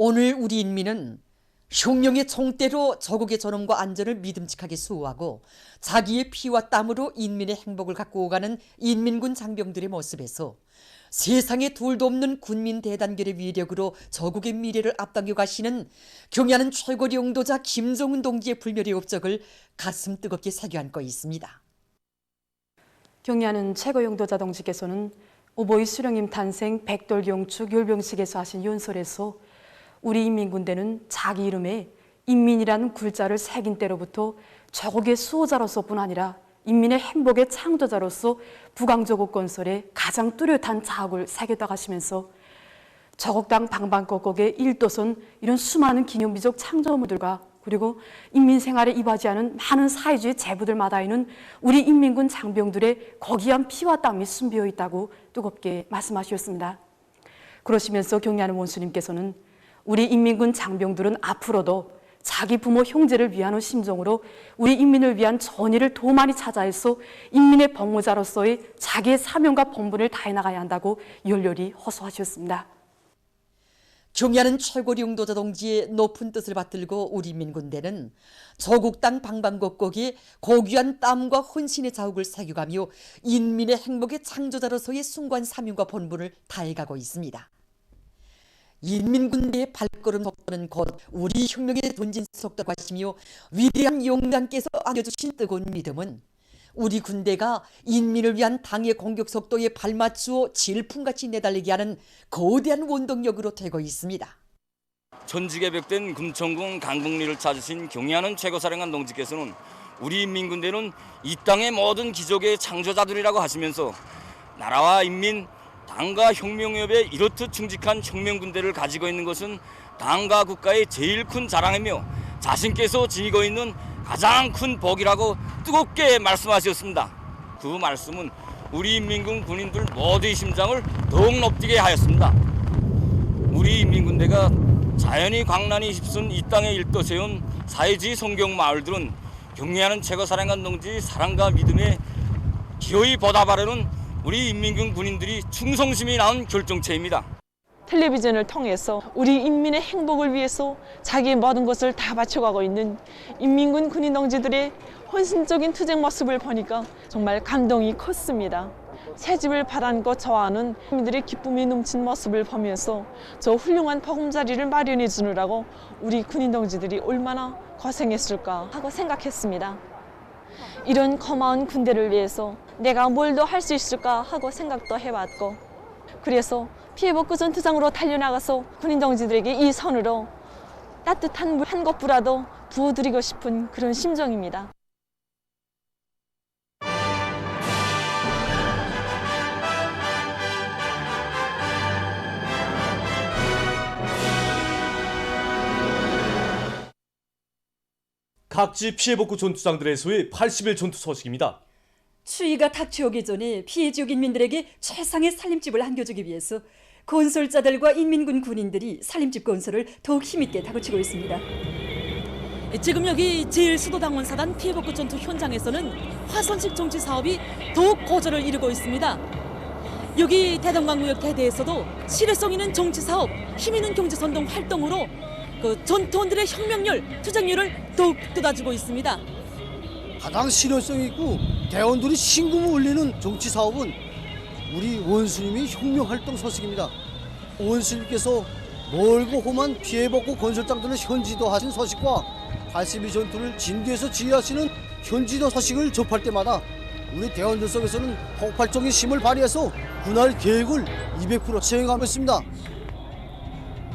오늘 우리 인민은 흉령의 총대로 조국의 존엄과 안전을 믿음직하게 수호하고 자기의 피와 땀으로 인민의 행복을 갖고 오가는 인민군 장병들의 모습에서 세상에 둘도 없는 군민 대단결의 위력으로 조국의 미래를 앞당겨 가시는 경야는 최고 용도자 김정은 동지의 불멸의 업적을 가슴 뜨겁게 새겨안고 있습니다. 경야는 최고 용도자 동지께서는 오보이 수령님 탄생 백돌경축 율병식에서 하신 연설에서 우리 인민군대는 자기 이름에 인민이라는 글자를 새긴 때로부터 조국의 수호자로서뿐 아니라 인민의 행복의 창조자로서 부강조국 건설에 가장 뚜렷한 자학을 새겼다 가시면서 조국 땅 방방곡곡의 일도선 이런 수많은 기념비적 창조물들과 그리고 인민 생활에 이바지하는 많은 사회주의 제부들마다에는 우리 인민군 장병들의 거기한 피와 땀이 숨비어 있다고 뜨겁게 말씀하셨습니다. 그러시면서 경례하는 원수님께서는 우리 인민군 장병들은 앞으로도 자기 부모 형제를 위하는 심정으로 우리 인민을 위한 전의를 더 많이 찾아해서 인민의 복무자로서의 자기의 사명과 본분을 다해 나가야 한다고 열렬히 호소하셨습니다. 경야는 최고 용도자 동지의 높은 뜻을 받들고 우리 인민군대는 조국 땅 방방곡곡에 고귀한 땀과 헌신의 자욱을 새겨가며 인민의 행복의 창조자로서의 숭고한 사명과 본분을 다해가고 있습니다. 인민군대의 발걸음 속도는 곧 우리 혁명의 던진 속도가 시며 위대한 용장께서 안겨주신 뜨거운 믿음은 우리 군대가 인민을 위한 당의 공격 속도에 발맞추어 질풍같이 내달리게 하는 거대한 원동력으로 되고 있습니다. 천지개벽된 금천군 강북리를 찾으신 경야는 최고사령관 동지께서는 우리 인민군대는 이 땅의 모든 기적의 창조자들이라고 하시면서 나라와 인민, 당과 혁명협에 이렇듯 충직한 혁명군대를 가지고 있는 것은 당과 국가의 제일 큰 자랑이며 자신께서 지니고 있는 가장 큰 복이라고 뜨겁게 말씀하셨습니다. 그 말씀은 우리 인민군 군인들 모두의 심장을 더욱 높게 하였습니다. 우리 인민군대가 자연이 광란이 휩쓴 이 땅에 일떠 세운 사회주의 성경 마을들은 경례하는 최고사령관 동지 사랑과 믿음에 기어이 보답하려는 우리 인민군 군인들이 충성심이 낳은 결정체입니다. 텔레비전을 통해서 우리 인민의 행복을 위해서 자기의 모든 것을 다 바쳐가고 있는 인민군 군인 동지들의 헌신적인 투쟁 모습을 보니까 정말 감동이 컸습니다. 새 집을 바라고 좋아하는 국민들의 기쁨이 넘친 모습을 보면서 저 훌륭한 보금자리를 마련해 주느라고 우리 군인 동지들이 얼마나 고생했을까 하고 생각했습니다. 이런 고마운 군대를 위해서 내가 뭘 더 할 수 있을까 하고 생각도 해봤고, 그래서 피해복구 전투장으로 달려나가서 군인 동지들에게 이 손으로 따뜻한 물 한 kop부라도 부어드리고 싶은 그런 심정입니다. 각지 피해복구 전투장들에서의 80일 전투 소식입니다. 추위가 닥쳐오기 전에 피해 지역 인민들에게 최상의 살림집을 안겨주기 위해서 건설자들과 인민군 군인들이 살림집 건설을 더욱 힘있게 다그치고 있습니다. 지금 여기 제1수도당원사단 피해복구 전투 현장에서는 화선식 정치 사업이 더욱 고조를 이루고 있습니다. 여기 대동강구역 대대에서도 실효성 있는 정치 사업, 힘 있는 경제선동 활동으로 전투원들의 혁명률, 투쟁률을 더욱 쏟아지고 있습니다. 가장 실효성 있고 대원들이 신금을 울리는 정치 사업은 우리 원수님의 혁명활동 소식입니다. 원수님께서 멀고 험한 피해복구 건설장들을 현지도하신 소식과 82 전투를 진도에서 지휘하시는 현지도 소식을 접할 때마다 우리 대원들 속에서는 폭발적인 힘을 발휘해서 군할 계획을 200% 수행하고 있습니다.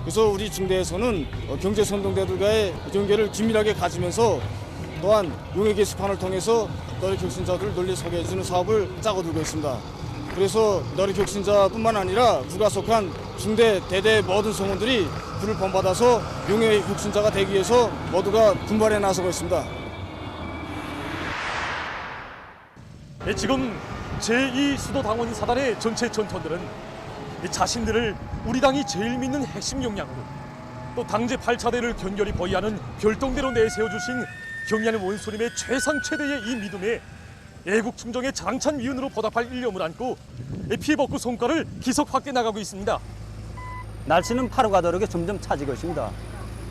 그래서 우리 중대에서는 경제선동대들과의 연계를 긴밀하게 가지면서 또한 용의 게시판을 통해서 너리 격신자들을 널리 소개해주는 사업을 짜고들고 있습니다. 그래서 너리 격신자뿐만 아니라 국가 속한 중대, 대대 모든 성원들이 군을 본받아서 용의 격신자가 되기 위해서 모두가 군발에 나서고 있습니다. 네, 지금 제2수도당원사단의 전체 전투원들은 자신들을 우리 당이 제일 믿는 핵심 역량으로 또 당제 8차대를 견결히 보위하는 별동대로 내세워주신 경례하는 원수님의 최상 최대의 이 믿음에 애국 충정의 장찬 위은으로 보답할 일념을 안고 피해복구 성과를 기속 확대 나가고 있습니다. 날씨는 8호가 다르게 점점 차지고 있습니다.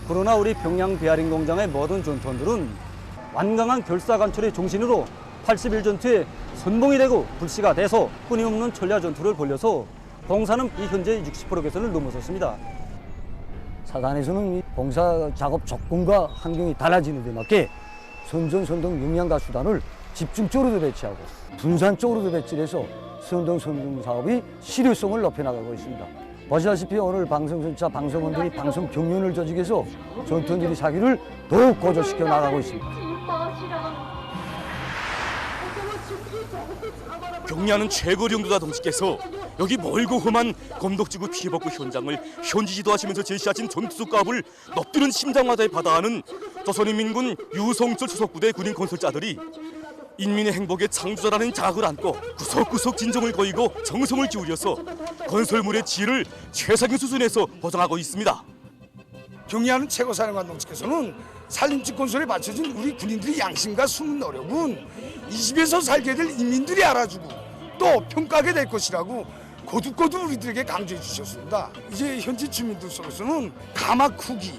그러나 우리 평양 베어링 공장의 모든 전투원들은 완강한 결사 간철의 정신으로 81전투에 선봉이 되고 불씨가 돼서 끊임없는 천리아 전투를 벌여서 봉사는 이 현재 60% 개선을 넘어섰습니다. 사단에서는 봉사 작업 조건과 환경이 달라지는 데 맞게 선전, 용량과 수단을 집중적으로도 배치하고 분산적으로도 배치를 해서 선동 사업이 실효성을 높여나가고 있습니다. 보시다시피 오늘 방송전차 방송원들이 방송 경륜을 조직해서 전투원들이 사기를 더욱 고조시켜 나가고 있습니다. 경리하는 최고령도다 동지께서 여기 멀고 험한 검독지구 피해복구 현장을 현지 지도하시면서 제시하신 전투 가업을 넋두른 심장마다에 받아하는 조선인민군 유성철 수속부대 군인 건설자들이 인민의 행복의 창조자라는 자학을 안고 구석구석 진정을 거이고 정성을 기울여서 건설물의 질을 최상의 수준에서 보장하고 있습니다. 경리하는 최고사령관 동지께서는 산림집 건설에 바쳐진 우리 군인들의 양심과 숨은 노력은 이 집에서 살게 될 인민들이 알아주고 또 평가하게 될 것이라고 거듭거듭 우리들에게 강조해 주셨습니다. 이제 현지 주민들 속에서는 가마 크기,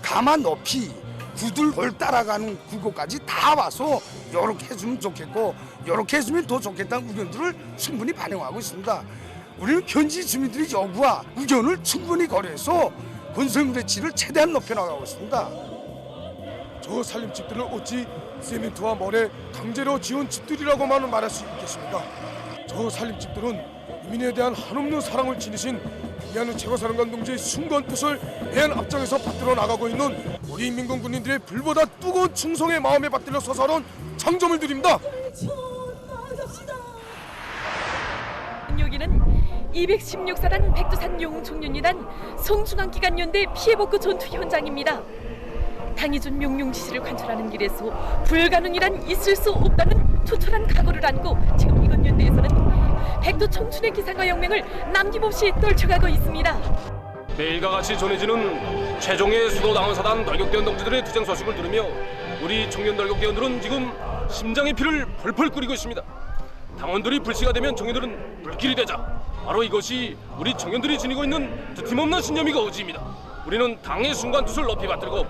가마 높이, 구들 볼 따라가는 그곳까지 다 와서 이렇게 해주면 좋겠고 이렇게 해주면 더 좋겠다는 의견들을 충분히 반영하고 있습니다. 우리는 현지 주민들의 요구와 의견을 충분히 고려해서 건설물의 질을 최대한 높여나가고 있습니다. 저 살림집들을 어찌 세멘트와 모래 강제로 지은 집들이라고만 말할 수 있겠습니까? 저 살림집들은 인민에 대한 한없는 사랑을 지니신 경리하는 최고사령관 동지의 순간 뜻을 대한 앞장에서 받들어 나가고 있는 우리 인민군 군인들의 불보다 뜨거운 충성의 마음에 받들려 서사로운 장점을 드립니다. 여기는 216사단 백두산 용총련이단 송중앙기관연대 피해복구 전투 현장입니다. 당이 준 명령 지시를 관철하는 길에서 불가능이란 있을 수 없다는 투철한 각오를 안고 지금 이건 연대에서는 백두 청춘의 기상과 영맹을 남김없이 떨쳐가고 있습니다. 매일과 같이 전해지는 최종의 수도당원사단 널격대원 동지들의 투쟁 소식을 들으며 우리 청년 널격대원들은 지금 심장의 피를 펄펄 끓이고 있습니다. 당원들이 불씨가 되면 청년들은 불길이 되자. 바로 이것이 우리 청년들이 지니고 있는 두팀없는 신념이고 의지입니다. 우리는 당의 순간뜻을 높이 받들고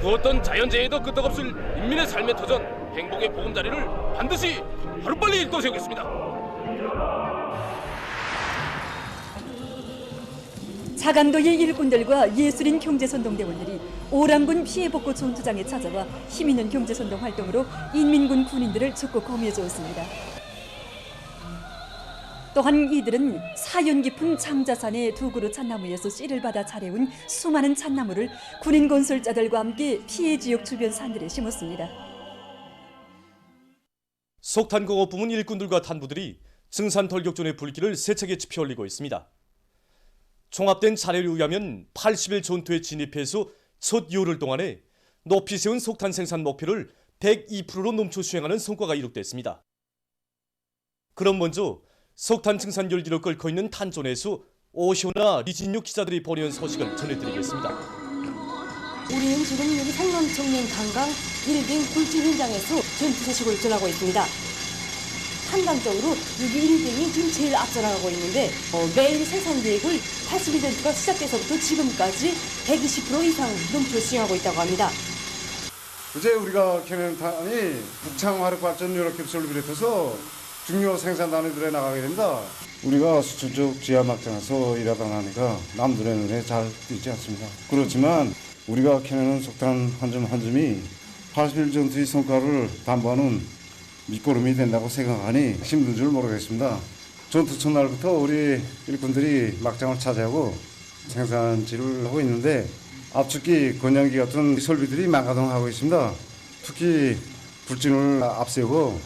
그 어떤 자연재해도 끄떡없을 인민의 삶의 터전, 행복의 보금자리를 반드시 하루빨리 일떠세우겠습니다. 차간도의 일꾼들과 예술인 경제선동대원들이 오랑군 피해복구 전투장에 찾아와 힘있는 경제선동 활동으로 인민군 군인들을 적극 검해 주었습니다. 또한 이들은 사연 깊은 장자산의 두 그루 잣나무에서 씨를 받아 자래운 수많은 잣나무를 군인 건설자들과 함께 피해 지역 주변 산들에 심었습니다. 석탄공업부문 일꾼들과 탄부들이 증산 돌격전의 불길을 세차게 지펴 올리고 있습니다. 종합된 자료에 의하면 80일 전투에 진입해서 첫 요를 동안에 높이 세운 석탄 생산 목표를 102%로 넘쳐 수행하는 성과가 이룩됐습니다. 그럼 먼저 석탄 증산 열기로 끓고 있는 탄존에서 오시오나 리진육 기자들이 보내온 소식을 전해드리겠습니다. 우리는 지금 여기 상남청년 강강 1등 굴집 현장에서 전투 소식을 전하고 있습니다. 한강적으로 여기 1등이 지금 제일 앞서 나가고 있는데 매일 생산 계획을 81 전투가 시작돼서부터 지금까지 120% 이상 넘쳐 수행하고 있다고 합니다. 어제 우리가 캐년탄이 북창 화력발전 이렇게 설비를 비롯해서 중요 생산 단위들에 나가게 됩니다. 우리가 수출적 지하 막장에서 일하다 나니까 남들의 눈에 잘 띄지 않습니다. 그렇지만 우리가 캐내는 석탄 한 점 한 점이 81 전투의 성과를 담보하는 밑거름이 된다고 생각하니 힘든 줄 모르겠습니다. 전투 첫날부터 우리 일꾼들이 막장을 차지하고 생산지를 하고 있는데 압축기, 건양기 같은 설비들이 망가동하고 있습니다. 특히 불진을 앞세우고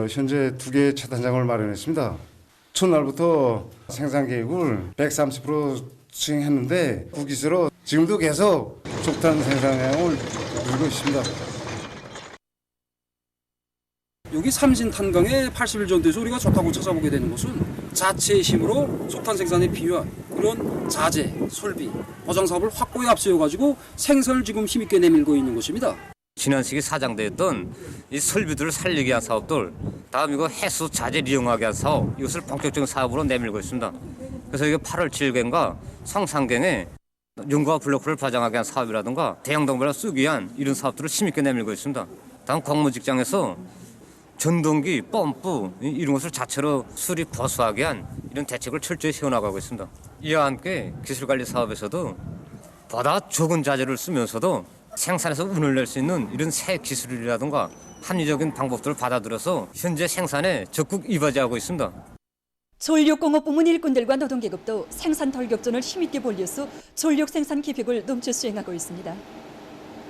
현재 2개의 차탄장을 마련했습니다. 첫날부터 생산 계획을 130% 수행했는데 그 기세로 지금도 계속 석탄 생산량을 늘고 있습니다. 여기 삼진 탄광의 80일 전투에서 우리가 좋다고 찾아보게 되는 것은 자체의 힘으로 석탄 생산에 필요한 그런 자재, 설비, 보장 사업을 확고히 앞세워가지고 생산을 지금 힘있게 내밀고 있는 것입니다. 지난 시기 사장되었던 이 설비들을 살리기 위한 사업들, 다음 이거 해수 자재 이용하기 위한 사업, 이것을 본격적인 사업으로 내밀고 있습니다. 그래서 이게 8월 7일경과 성산경에 용과 블록을 발전하게 한 사업이라든가 대형 동물을 쓰기 위한 이런 사업들을 힘있게 내밀고 있습니다. 다음 공무 직장에서 전동기, 펌프 이런 것을 자체로 수립 보수하게 한 이런 대책을 철저히 세워나가고 있습니다. 이와 함께 기술관리 사업에서도 보다 적은 자재를 쓰면서도 생산에서 운을 낼 수 있는 이런 새 기술이라든가 합리적인 방법들을 받아들여서 현재 생산에 적극 이바지하고 있습니다. 전력공업 부문 일꾼들과 노동계급도 생산 돌격전을 힘있게 벌려서 전력 생산 계획을 넘쳐 수행하고 있습니다.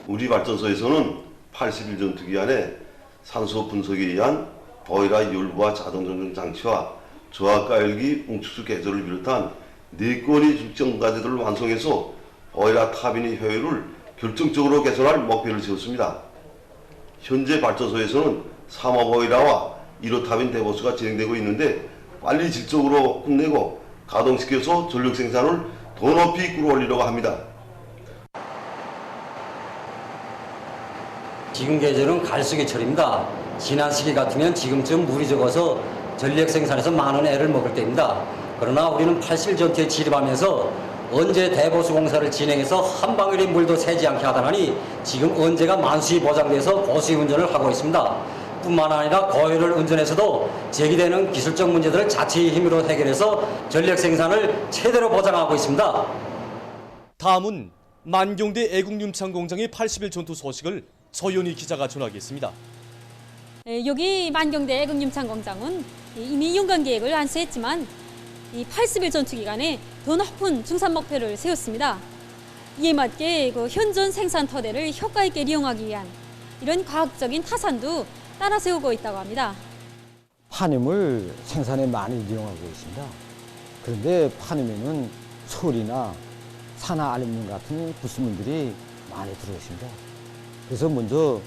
우리 발전소에서는 80일 전투 기간에 산소 분석에 의한 보일러 열부와 자동 정전 장치와 저하가열기 웅축수 개조를 비롯한 4건의 중점 과제들을 완성해서 보일러 타빈의 효율을 결정적으로 개선할 목표를 세웠습니다. 현재 발전소에서는 3호 보일러와 1호 타빈 대보수가 진행되고 있는데 빨리 질적으로 끝내고 가동시켜서 전력 생산을 더 높이 끌어올리려고 합니다. 지금 계절은 갈수기철입니다. 지난 시기 같으면 지금쯤 물이 적어서 전력 생산에서 많은 애를 먹을 때입니다. 그러나 우리는 80일 전투에 진입하면서 언제 대보수 공사를 진행해서 한 방울의 물도 새지 않게 하다니 지금 언제가 만수히 보장돼서 보수의 운전을 하고 있습니다. 뿐만 아니라 고효율 운전에서도 제기되는 기술적 문제들을 자체의 힘으로 해결해서 전력 생산을 최대로 보장하고 있습니다. 다음은 만경대 애국윤창 공장의 80일 전투 소식을 서연희 기자가 전하겠습니다. 여기 만경대 애국윤창 공장은 이미 연간 계획을 안수했지만 이 80일 전투 기간에 더 높은 중산 목표를 세웠습니다. 이에 맞게 현존 생산 토대를 효과 있게 이용하기 위한 이런 과학적인 타산도 따라 세우고 있다고 합니다. 파늄을 생산에 많이 이용하고 있습니다. 그런데 파늄에는 철이나 산화 알루미늄 같은 부수물들이 많이 들어있습니다. 그래서 먼저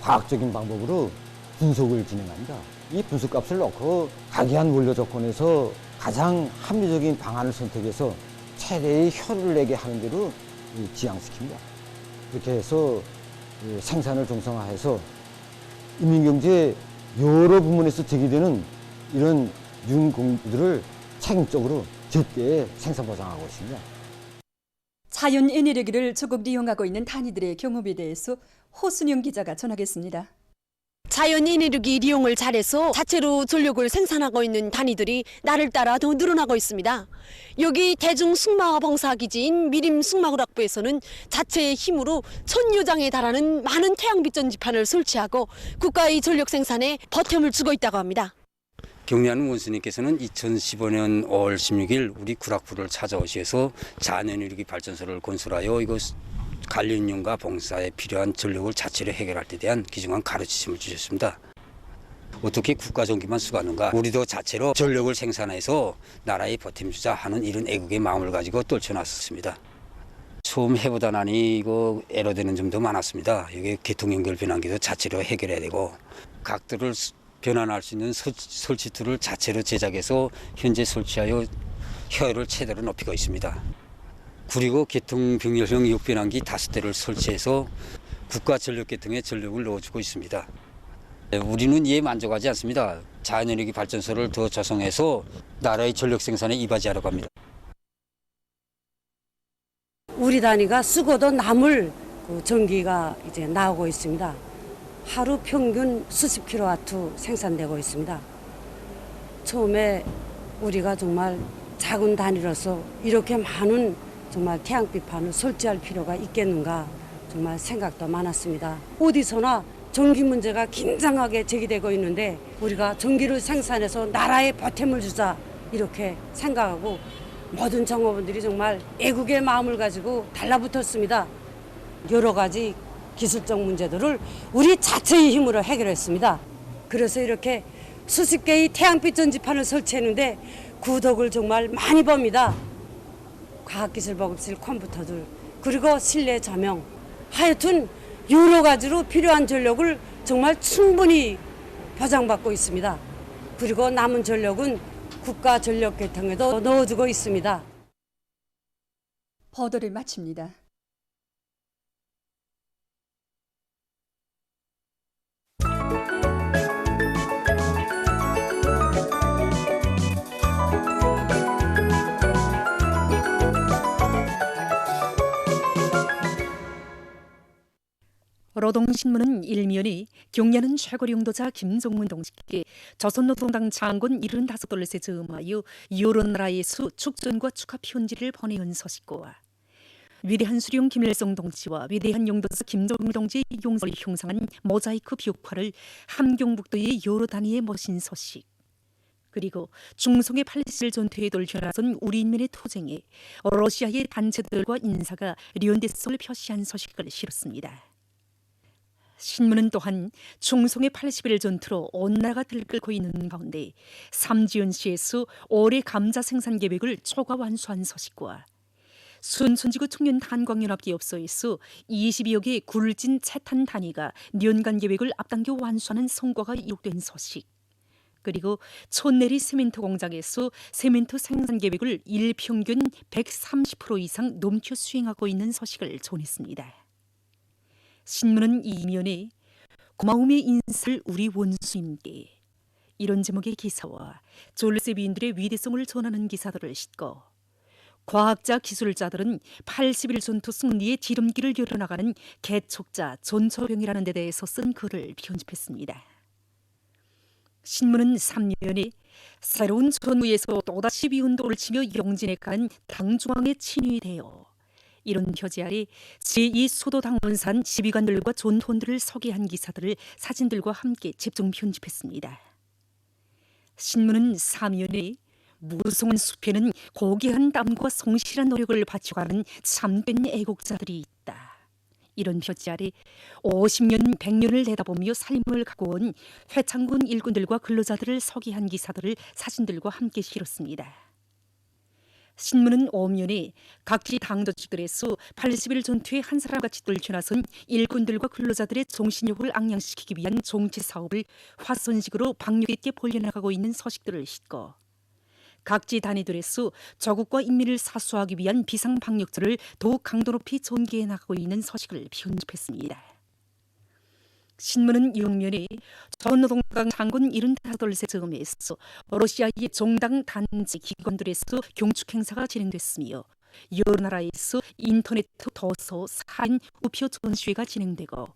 과학적인 방법으로 분석을 진행합니다. 이 분석값을 놓고 각이한 원료 조건에서 가장 합리적인 방안을 선택해서 최대의 효율을 내게 하는 대로 지향시킵니다. 그렇게 해서 생산을 정상화해서 인민경제 여러 부문에서 제기되는 이런 유흥공들을 책임적으로 제때 생산 보장하고 있습니다. 자연 에너지를 적극 이용하고 있는 단위들의 경험에 대해서 호순영 기자가 전하겠습니다. 자연 에너지 이용을 잘해서 자체로 전력을 생산하고 있는 단위들이 날을 따라 더 늘어나고 있습니다. 여기 대중 승마 봉사기지인 미림 승마구락부에서는 자체의 힘으로 1000여 장에 달하는 많은 태양빛 전지판을 설치하고 국가의 전력 생산에 보탬을 주고 있다고 합니다. 경리하는 원수님께서는 2015년 5월 16일 우리 구락부를 찾아오셔서 자연에너지 발전소를 건설하여 이거 관련용과 봉사에 필요한 전력을 자체로 해결할 데 대한 귀중한 가르치심을 주셨습니다. 어떻게 국가 전기만 쓰가는가? 우리도 자체로 전력을 생산해서 나라에 보탬주자 하는 이런 애국의 마음을 가지고 떨쳐놨었습니다. 처음 해보다 나니 이거 애로되는 점도 많았습니다. 여기 개통연결 변환기도 자체로 해결해야 되고 각들을 변환할 수 있는 설치툴을 자체로 제작해서 현재 설치하여 효율을 최대로 높이고 있습니다. 그리고 개통병렬형 역변환기 5대를 설치해서 국가전력계통에 전력을 넣어주고 있습니다. 우리는 이에 만족하지 않습니다. 자연에너지 발전소를 더 조성해서 나라의 전력 생산에 이바지하려고 합니다. 우리 단위가 쓰고도 남을 전기가 이제 나오고 있습니다. 하루 평균 수십 킬로와트 생산되고 있습니다. 처음에 우리가 정말 작은 단위로서 이렇게 많은 정말 태양빛판을 설치할 필요가 있겠는가 정말 생각도 많았습니다. 어디서나 전기 문제가 긴장하게 제기되고 있는데 우리가 전기를 생산해서 나라에 보탬을 주자 이렇게 생각하고 모든 정업원들이 정말 애국의 마음을 가지고 달라붙었습니다. 여러 가지 기술적 문제들을 우리 자체의 힘으로 해결했습니다. 그래서 이렇게 수십 개의 태양빛 전지판을 설치했는데 그 덕을 정말 많이 봅니다. 과학기술보급실 컴퓨터들 그리고 실내 조명 하여튼 여러 가지로 필요한 전력을 정말 충분히 보장받고 있습니다. 그리고 남은 전력은 국가 전력 계통에도 넣어주고 있습니다. 보도를 마칩니다. 노동신문은 일면이 경야는 최고 용도자 김종문 동지께 조선노동당 장군 75돌렛에 저음하여 여러 나라에서 축전과 축하 편지를 보내온 소식과 위대한 수령 김일성 동지와 위대한 용도자 김정일 동지의 용서를 형상한 모자이크 벽화를 함경북도의 여러 단위에 모신 소식, 그리고 중송의 80일 전투에 돌변하선 우리 인민의 투쟁에 러시아의 단체들과 인사가 련대성을 표시한 소식을 실었습니다. 신문은 또한 중송의 80일 전투로 온 나라가 들끓고 있는 가운데 삼지연시에서 올해 감자 생산 계획을 초과 완수한 소식과 순천지구 청년 한광연합기업소에서 20여 개 굴진 채탄 단위가 년간 계획을 앞당겨 완수하는 성과가 이룩된 소식, 그리고 촌내리 세멘트 공장에서 세멘트 생산 계획을 일평균 130% 이상 넘겨 수행하고 있는 소식을 전했습니다. 신문은 이면에 고마움의 인사를 우리 원수님께, 이런 제목의 기사와 졸세비인들의 위대성을 전하는 기사들을 싣고 과학자 기술자들은 80일 전투 승리의 지름길을 열어나가는 개척자 전초병이라는 데 대해서 쓴 글을 편집했습니다. 신문은 3년에 새로운 전무에서 또다시 비운동을 치며 영진에 가는 당중앙에 친위되어 이런 표지 아래 제2수도당원산 지휘관들과 존톤들을 소개한 기사들을 사진들과 함께 집중 편집했습니다. 신문은 3년에 무성한 숲에는 고귀한 땀과 성실한 노력을 바쳐가는 참된 애국자들이 있다. 이런 표지 아래 50년, 100년을 내다보며 삶을 갖고 온 회창군 일꾼들과 근로자들을 소개한 기사들을 사진들과 함께 실었습니다. 신문은 오면에 각지 당조직들에서 80일 전투에 한 사람같이 떨쳐나선 일꾼들과 근로자들의 정신력을 앙양시키기 위한 정치 사업을 화선식으로 박력 있게 벌려나가고 있는 소식들을 싣고 각지 단위들에서 조국과 인민을 사수하기 위한 비상방역들을 더욱 강도 높이 전개해 나가고 있는 소식을 편집했습니다. 신문은 육면에 조선노동당 장군 75돌렛의 저음에서 러시아의 정당 단체 기관들에서 경축 행사가 진행됐으며 여러 나라에서 인터넷 도서, 사인, 우표 전시회가 진행되고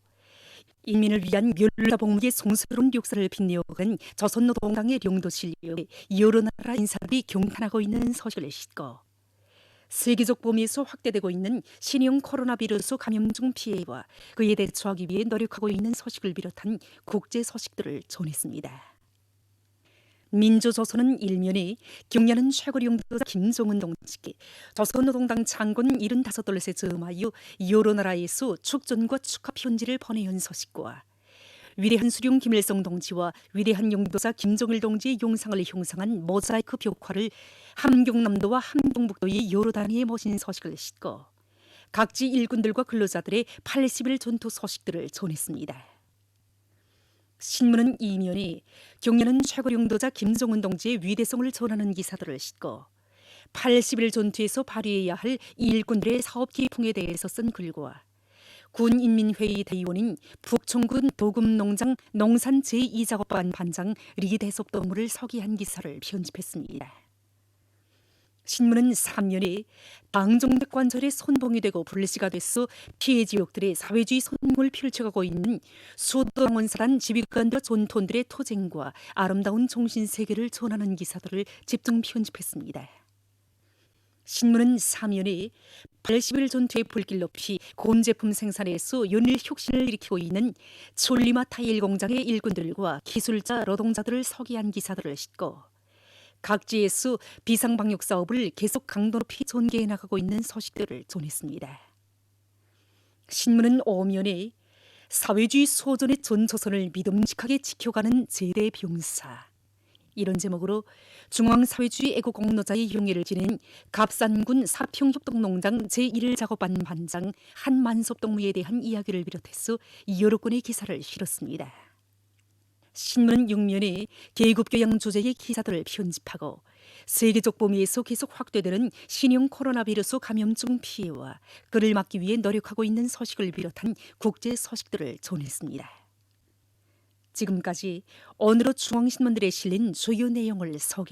인민을 위한 멸사복무의 성스러운 역사를 빛내어간 조선노동당의領導 실력에 여러 나라 인사들이 경탄하고 있는 소식을 싣고 세계적 범위에서 확대되고 있는 신형 코로나 바이러스 감염증 피해와 그에 대처하기 위해 노력하고 있는 소식을 비롯한 국제 소식들을 전했습니다. 민주조선은 일면에 경야는 최고 용도자 김정은 동지께 조선노동당 장군 75돌렛에 저음하여 여러 나라에서 축전과 축하 편지를 보내온 소식과 위대한 수령 김일성 동지와 위대한 용도자 김정일 동지의 용상을 형상한 모자이크 벽화를 함경남도와 함경북도의 여러 단위에 모신 소식을 싣고 각지 일꾼들과 근로자들의 80일 전투 소식들을 전했습니다. 신문은 이면에 경야는 최고 용도자 김정은 동지의 위대성을 전하는 기사들을 싣고 80일 전투에서 발휘해야 할 일꾼들의 사업 기풍에 대해서 쓴 글과 군인민회의 대의원인 북청군 도금농장 농산 제2작업반 반장 리대섭동무를 소개한 기사를 편집했습니다. 신문은 3년에 당정백 관절의 선봉이 되고 불씨가 돼서 피해 지역들의 사회주의 선봉을 펼쳐가고 있는 수도당원사단 지휘관과 존톤들의 투쟁과 아름다운 정신세계를 전하는 기사들을 집중 편집했습니다. 신문은 3년에 80일 전투의 불길 높이 곤제품 생산에서 연일 혁신을 일으키고 있는 촐리마 타일 공장의 일꾼들과 기술자, 노동자들을 소개한 기사들을 싣고 각지에서 비상방역 사업을 계속 강도 높이 전개해 나가고 있는 소식들을 전했습니다. 신문은 오면에 사회주의 소전의 전초선을 믿음직하게 지켜가는 제대 병사, 이런 제목으로 중앙사회주의 애국공로자의 용예를 지낸 갑산군 사평협동농장 제1작업반 반장 한만섭 동무에 대한 이야기를 비롯해서 여러 건의 기사를 실었습니다. 신문은 6면에 계급교양 주제의 기사들을 편집하고 세계적 범위에서 계속 확대되는 신형 코로나 바이러스 감염증 피해와 그를 막기 위해 노력하고 있는 소식을 비롯한 국제 소식들을 전했습니다. 지금까지 오늘의 중앙신문들에 실린 주요 내용을 소개